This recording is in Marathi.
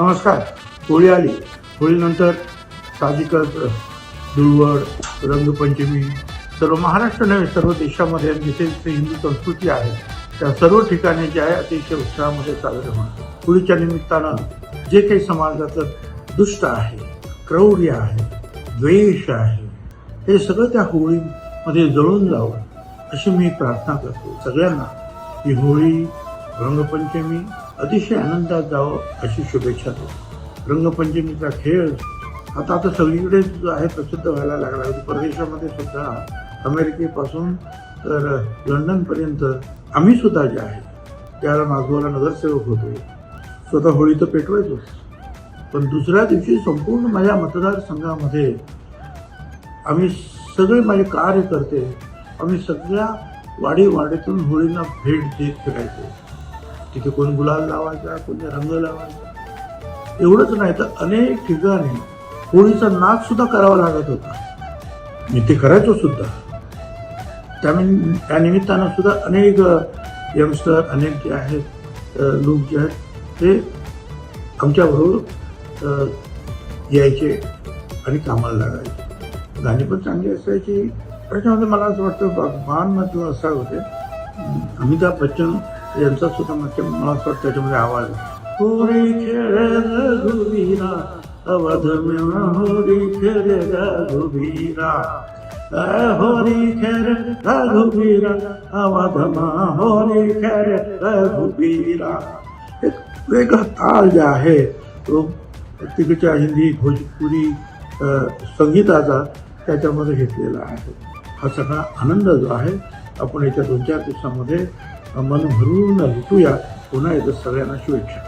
नमस्कार. होळी आली. होळीनंतर साहजिकच धुळवड, रंगपंचमी सर्व महाराष्ट्र नव्हे सर्व देशामध्ये जिथे जिथे हिंदू संस्कृती आहे त्या सर्व ठिकाणी जे आहे अतिशय उत्साहामध्ये साजरे होते. होळीच्या निमित्तानं जे काही समाजाचं दुष्ट आहे, क्रौर्य आहे, द्वेष आहे, हे सगळं त्या होळीमध्ये जळून जावं अशी मी प्रार्थना करतो सगळ्यांना. ही होळी रंगपंचमी अतिशय आनंदात जावं अशी शुभेच्छा देतो. रंगपंचमीचा खेळ आता सगळीकडे जो आहे प्रसिद्ध व्हायला लागला आहे. परदेशामध्ये सुद्धा अमेरिकेपासून तर लंडनपर्यंत आम्ही सुद्धा जे आहे त्याला नागोला नगरसेवक होतो. स्वतः होळी तर पेटवायचोच, पण दुसऱ्या दिवशी संपूर्ण माझ्या मतदारसंघामध्ये आम्ही सगळे माझे कार्यकर्ते आम्ही सगळ्या वाडीतून होळीला भेट देत फिरायचो. तिथे कोण गुलाल लावायचा, कोणी रंग लावायचा. एवढंच नाही तर अनेक ठिकाणी होळीचा नाच सुद्धा करावा लागत होता. मी ते करायचो सुद्धा. त्या निमित्तानं सुद्धा अनेक यंगस्टर अनेक जे आहेत लोक जे आहेत ते आमच्याबरोबर यायचे आणि कामाला लागायचे. गाणी पण चांगली असायची. त्याच्यामध्ये मला असं वाटतं बाळांमध्ये असा होते अमिताभ बच्चन यांचा सुद्धा मला असं वाटतं त्याच्यामध्ये आवाज. होळी खेळ रघुवीरा अवध में होळी खेळ रघुवीरा, होळी खेळ रघुवीरा अवध में होळी खेळ रघुवीरा. एक वेगळा ताल जे आहे तो तिकडच्या हिंदी भोजपुरी संगीताचा त्याच्यामध्ये घेतलेला आहे. हा सगळा आनंद जो आहे आपण येत्या 2-4 दिवसामध्ये मन भरून लुटूया. पुन्हा एकदा सगळ्यांना शुभेच्छा.